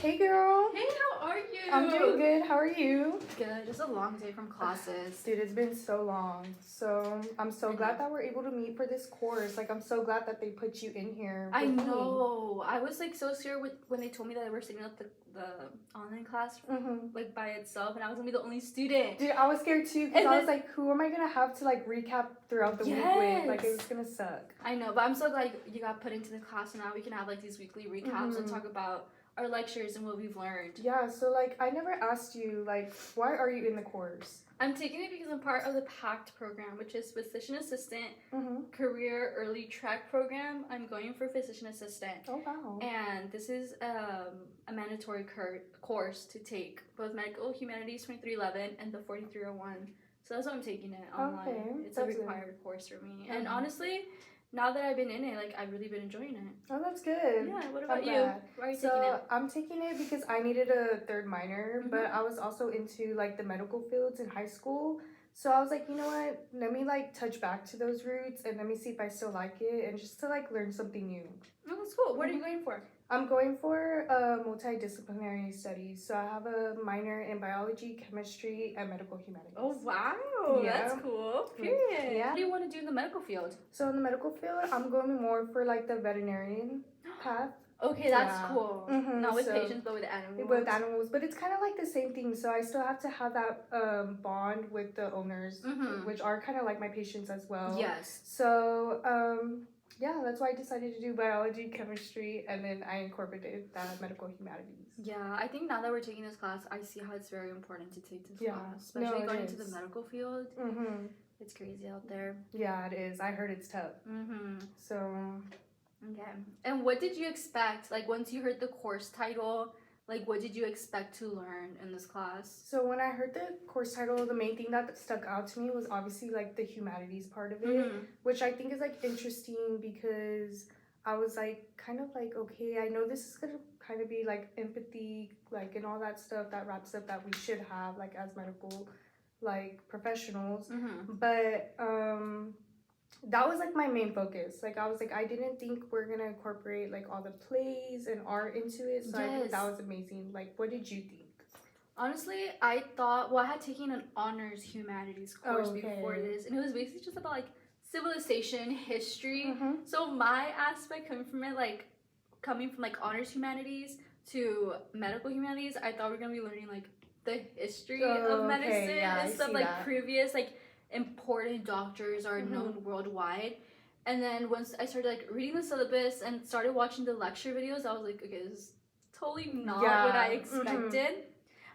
Hey girl. Hey, how are you? I'm doing good. How are you? Good. Just a long day from classes. Dude, it's been so long. So I'm so glad that we're able to meet for this course. Like, I'm so glad that they put you in here. I know. I was like so scared when they told me that they were setting up the online class like by itself, and I was gonna be the only student. Dude, I was scared too because I was like, who am I gonna have to like recap throughout the week with? Like, it was gonna suck. I know, but I'm so glad you got put into the class, and now we can have like these weekly recaps and talk about our lectures and what we've learned. Yeah, so like I never asked you, like, why are you in the course? I'm taking it because I'm part of the PACT program, which is Physician Assistant Career Early Track Program. I'm going for Physician Assistant. Oh, wow. And this is a mandatory course to take, both Medical Humanities 2311 and the 4301. So that's why I'm taking it online. Okay, it's a required course for me. And honestly, now that I've been in it, like, I've really been enjoying it. Oh, that's good. Yeah, what about you? Why are you taking it? I'm taking it because I needed a third minor, but I was also into, like, the medical fields in high school. So I was like, you know what? Let me, like, touch back to those roots and let me see if I still like it and just to, like, learn something new. Oh, that's cool. What are you going for? I'm going for multidisciplinary studies. So I have a minor in biology, chemistry, and medical humanities. Oh, wow. Yeah. That's cool. Period. Yeah. What do you want to do in the medical field? So in the medical field, I'm going more for, like, the veterinarian path. Okay, that's cool. Not with patients, but with animals. With animals, but it's kind of like the same thing. So I still have to have that bond with the owners, which are kind of like my patients as well. Yes. So yeah, that's why I decided to do biology, chemistry, and then I incorporated that medical humanities. Yeah, I think now that we're taking this class, I see how it's very important to take this class, especially going into the medical field. It's crazy out there. Yeah, it is. I heard it's tough. So. Okay. And what did you expect? Like, once you heard the course title, like, what did you expect to learn in this class? So when I heard the course title, the main thing that stuck out to me was obviously, like, the humanities part of it, which I think is, like, interesting because I was, like, kind of like, okay, I know this is going to kind of be, like, empathy, like, and all that stuff that wraps up that we should have, like, as medical, like, professionals. But, that was like my main focus. Like I was like, I didn't think we're gonna incorporate like all the plays and art into it. So I think that was amazing. Like, what did you think? Honestly, I thought, well, I had taken an honors humanities course before this, and it was basically just about like civilization, history. So my aspect coming from like honors humanities to medical humanities, I thought we were gonna be learning like the history of medicine and stuff like previous like important doctors are known worldwide. And then once I started like reading the syllabus and started watching the lecture videos, I was like, okay, this is totally not what I expected.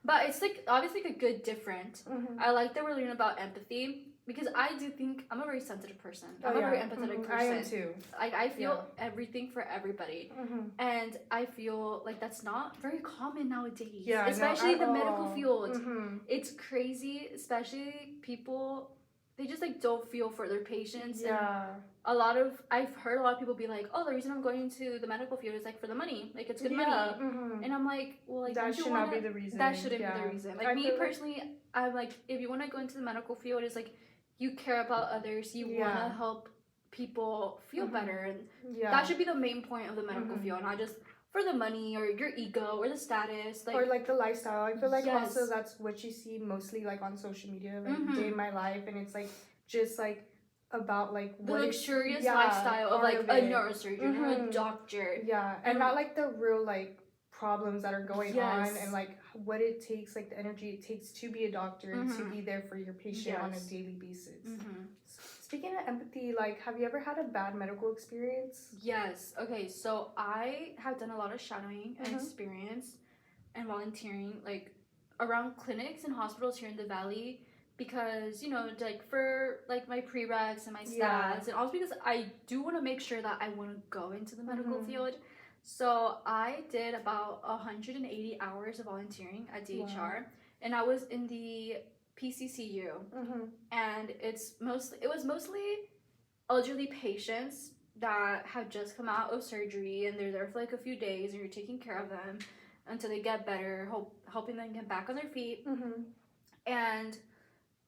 But it's like obviously like a good different. I like that we're learning about empathy because I do think I'm a very sensitive person. I'm a very empathetic person. I am too. Like I feel everything for everybody, and I feel like that's not very common nowadays. Yeah, especially in the medical field. It's crazy, especially people. They just like don't feel for their patients. Yeah. And I've heard a lot of people be like, oh, the reason I'm going into the medical field is like for the money. Like it's good money. And I'm like, well, like that should not be the reason. That shouldn't be the reason. Like me personally, I'm like, if you want to go into the medical field, it's like you care about others. You want to help people feel better. And that should be the main point of the medical field, not just for the money or your ego or the status, like, or like the lifestyle. I feel like also that's what you see mostly like on social media, like day in my life, and it's like just like about like the luxurious lifestyle of like a neurosurgeon or a doctor. Yeah, and not like the real like problems that are going on and like what it takes, like the energy it takes to be a doctor and to be there for your patient on a daily basis. Speaking of empathy, like, have you ever had a bad medical experience? Yes. Okay, so I have done a lot of shadowing and experience and volunteering, like, around clinics and hospitals here in the Valley because, you know, like, for, like, my prereqs and my stats, and also because I do want to make sure that I want to go into the medical field. So I did about 180 hours of volunteering at DHR, and I was in the PCCU, and it was mostly elderly patients that had just come out of surgery, and they're there for like a few days, and you're taking care of them until they get better, helping them get back on their feet. And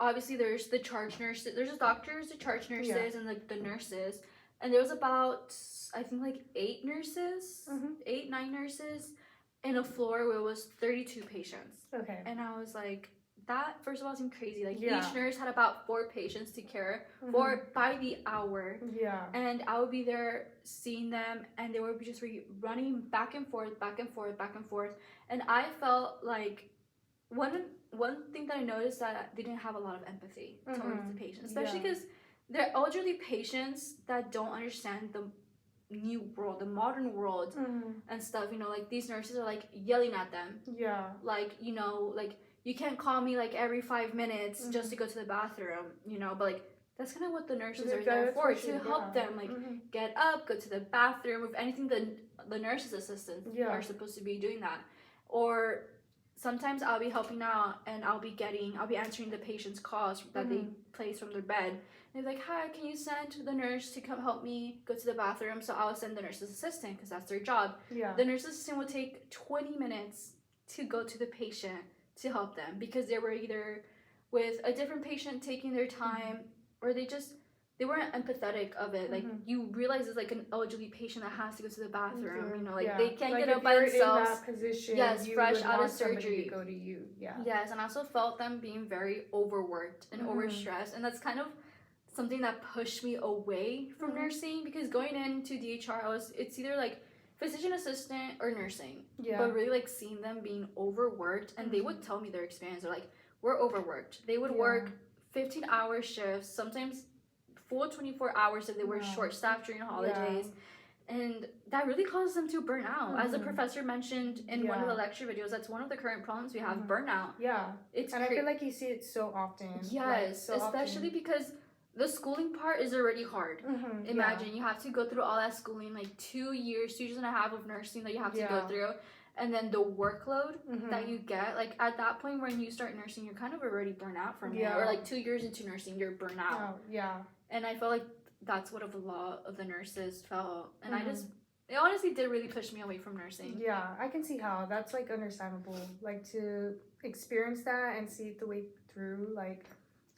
obviously there's the charge nurses, there's the doctors, the charge nurses, and like the nurses, and there was about I think like 8 nurses, 8, 9 nurses. in a floor where it was 32 patients. Okay. And I was like, that, first of all, seemed crazy. Like, Yeah. each nurse had about 4 patients to care for by the hour. Yeah. And I would be there seeing them, and they would be just running back and forth, back and forth, back and forth. And I felt like one thing that I noticed that they didn't have a lot of empathy towards the patients, especially because they're elderly patients that don't understand the new world, the modern world, and stuff. You know, like, these nurses are like yelling at them. Yeah. Like, you know, like, you can't call me like every 5 minutes just to go to the bathroom, you know, but like, that's kind of what the nurses are there for, to help them, like, get up, go to the bathroom. If anything, the nurses' assistants are supposed to be doing that. Or sometimes I'll be helping out, and I'll be answering the patient's calls that they place from their bed. And they're like, hi, can you send the nurse to come help me go to the bathroom? So I'll send the nurse's assistant, because that's their job. Yeah. The nurse's assistant will take 20 minutes to go to the patient to help them, because they were either with a different patient taking their time, or they weren't empathetic of it. Like, you realize it's like an elderly patient that has to go to the bathroom, you know, like, they can't get up by themselves. In that position, yes, fresh out of surgery. To go to you. Yeah. Yes, and I also felt them being very overworked and overstressed, and that's kind of something that pushed me away from nursing, because going into DHR, it's either like physician assistant or nursing. Yeah. But really, like, seeing them being overworked, and they would tell me their experience. They're like, we're overworked. They would work 15-hour shifts, sometimes full 24 hours if they were short-staffed during holidays. And that really causes them to burn out. As the professor mentioned in one of the lecture videos, that's one of the current problems we have, burnout. Yeah. I feel like you see it so often. Yes, like, so especially because the schooling part is already hard. Imagine you have to go through all that schooling, like 2 years, 2 years and a half of nursing that you have to go through. And then the workload that you get, like, at that point when you start nursing, you're kind of already burnt out from it. Or like 2 years into nursing, you're burnt out. And I felt like that's what a lot of the nurses felt. And it honestly did really push me away from nursing. Yeah, I can see how. That's, like, understandable. Like, to experience that and see it the way through, like,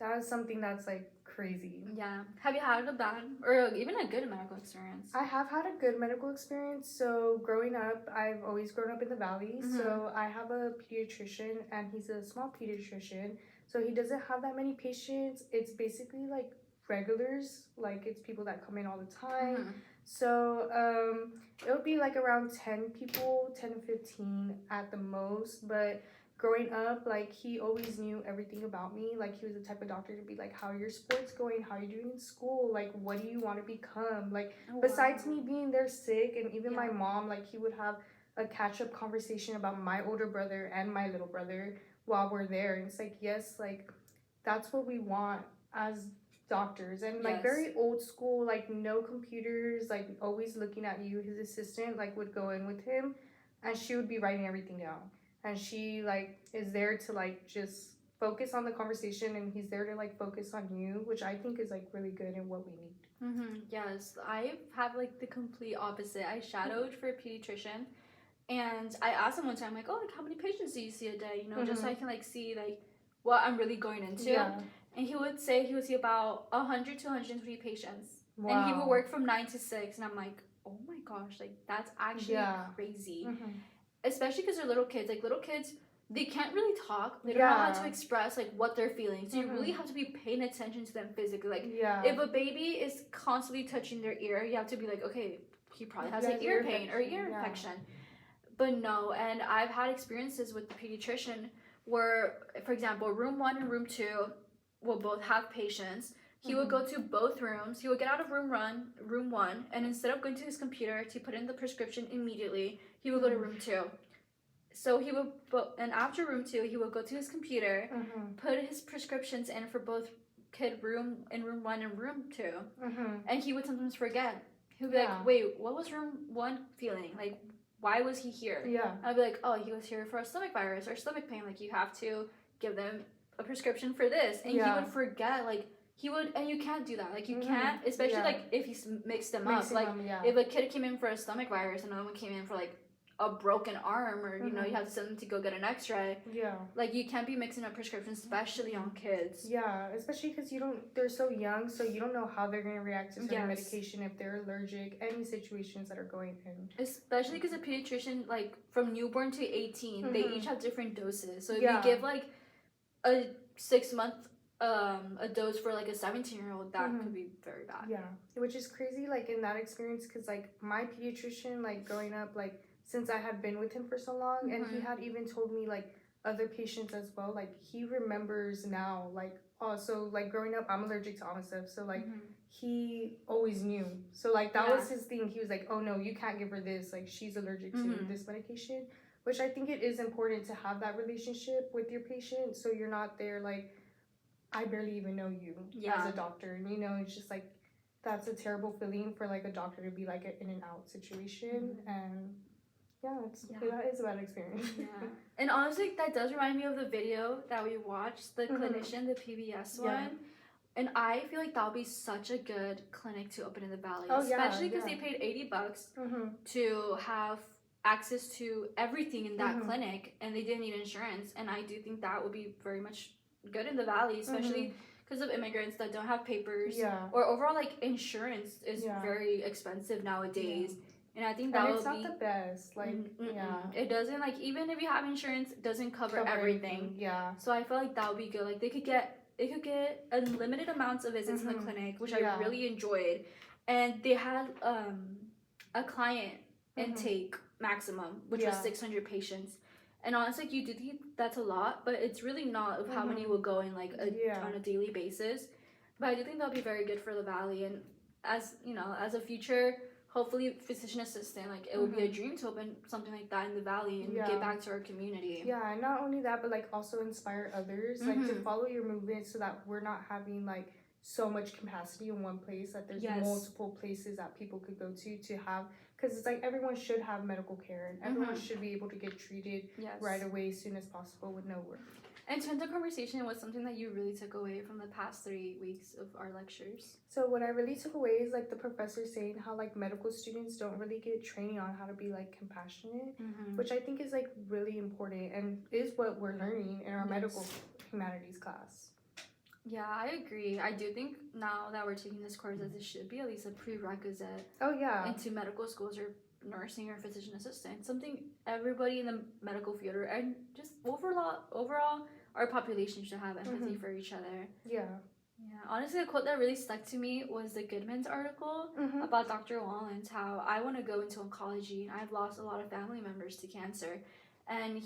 that is something that's, like, crazy. Yeah. Have you had a bad or even a good medical experience? I have had a good medical experience. So growing up, I've always grown up in the Valley. So I have a pediatrician, and he's a small pediatrician. So he doesn't have that many patients. It's basically like regulars, like it's people that come in all the time. So it would be like around 10 people, 10 to 15 at the most. But growing up, like, he always knew everything about me. Like, he was the type of doctor to be like, how are your sports going? How are you doing in school? Like, what do you want to become? Like, besides me being there sick, and even my mom, like, he would have a catch-up conversation about my older brother and my little brother while we're there. And it's like, yes, like, that's what we want as doctors. And like, very old school, like, no computers, like, always looking at you. His assistant, like, would go in with him, and she would be writing everything down. And she, like, is there to, like, just focus on the conversation, and he's there to, like, focus on you, which I think is, like, really good and what we need. Yes, I have, like, the complete opposite. I shadowed for a pediatrician, and I asked him one time, like, oh, like, how many patients do you see a day? You know, just so I can, like, see, like, what I'm really going into. And he would say he would see about 100 to 120 patients. Wow. And he would work from 9 to 6, and I'm like, oh my gosh, like, that's actually crazy. Especially because they're little kids. Like, little kids, they can't really talk. They don't know how to express, like, what they're feeling. So you really have to be paying attention to them physically. Like, if a baby is constantly touching their ear, you have to be like, okay, he probably has, like, ear pain or ear infection. But no, and I've had experiences with the pediatrician where, for example, room 1 and room 2 will both have patients. He would go to both rooms. He would get out of room 1, and instead of going to his computer to put in the prescription immediately, he would go to room 2. So he would, and after room 2, he would go to his computer, put his prescriptions in for both kid room 1 and room 2, and he would sometimes forget. He would be like, wait, what was room 1 feeling? Like, why was he here? I'd be like, oh, he was here for a stomach virus or stomach pain. Like, you have to give them a prescription for this. And he would forget, like, he would, and you can't do that. Like, you can't, especially, like, if he mixed them up. Like, if a kid came in for a stomach virus and another one came in for, like, a broken arm or you know you have to send them to go get an X-ray. Yeah. Like you can't be mixing up prescriptions, especially on kids. Yeah, especially because they're so young, so you don't know how they're gonna react to certain medication, if they're allergic, any situations that are going in. Especially because a pediatrician, like from newborn to 18, they each have different doses. So if you give like a 6-month a dose for like a 17-year-old, that could be very bad. Yeah, which is crazy, like in that experience, because like my pediatrician, like growing up, like since I had been with him for so long, and he had even told me like other patients as well, like he remembers now, like so like growing up I'm allergic to all this stuff, so like he always knew, so like that was his thing. He was like, oh no, you can't give her this, like she's allergic to this medication, which I think it is important to have that relationship with your patient, so you're not there like, I barely even know you as a doctor, and you know, it's just like, that's a terrible feeling for like a doctor to be like an in and out situation. And that is a bad experience. And honestly, that does remind me of the video that we watched, the clinician, the PBS one. And I feel like that would be such a good clinic to open in the Valley, especially because they paid $80 to have access to everything in that clinic, and they didn't need insurance. And I do think that would be very much good in the Valley, especially because of immigrants that don't have papers, or overall like insurance is very expensive nowadays. And I think that would be, it's not the best, like it doesn't, like, even if you have insurance, it doesn't cover everything. So I feel like that would be good. Like they could get unlimited amounts of visits in the clinic, which I really enjoyed. And they had a client intake maximum, which was 600 patients. And honestly, like, you do think that's a lot, but it's really not of how many will go in like on a daily basis. But I do think that'll be very good for the Valley, and as you know, as a future, hopefully, physician assistant, like it would be a dream to open something like that in the Valley and give back to our community. Yeah, and not only that, but like also inspire others, like to follow your movement, so that we're not having like so much capacity in one place, that there's multiple places that people could go to have, because it's like everyone should have medical care, and everyone should be able to get treated right away as soon as possible with no work. And to end the conversation, what's something that you really took away from the past 3 weeks of our lectures? So what I really took away is like the professor saying how like medical students don't really get training on how to be like compassionate, which I think is like really important, and is what we're learning in our medical humanities class. Yeah, I agree. I do think now that we're taking this course, that this should be at least a prerequisite into medical schools or nursing or physician assistant. Something everybody in the medical field, and just overall our population should have empathy for each other. Yeah, honestly, a quote that really stuck to me was the Goodman's article about Dr. Wallens, how I want to go into oncology, and I've lost a lot of family members to cancer. And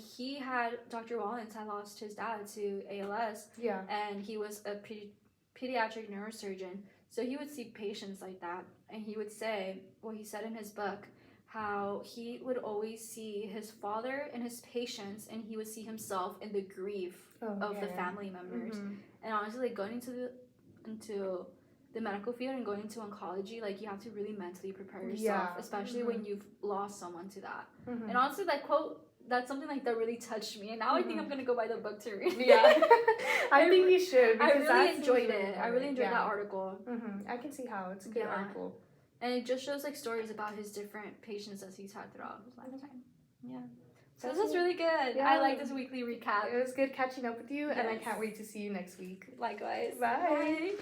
Dr. Wallens had lost his dad to ALS. And he was a pediatric neurosurgeon. So he would see patients like that. And he would say, what he said in his book, how he would always see his father and his patients, and he would see himself in the grief of the family members. And honestly, like going into the medical field and going into oncology, like you have to really mentally prepare yourself, especially when you've lost someone to that. And honestly, that quote, that's something like that really touched me, and now I think I'm gonna go buy the book to read. I think you should. I really enjoyed it. I really enjoyed that article. I can see how it's a good article, and it just shows like stories about his different patients that he's had throughout his lifetime. So this was really good. I like this weekly recap. It was good catching up with you, and I can't wait to see you next week. Likewise. Bye.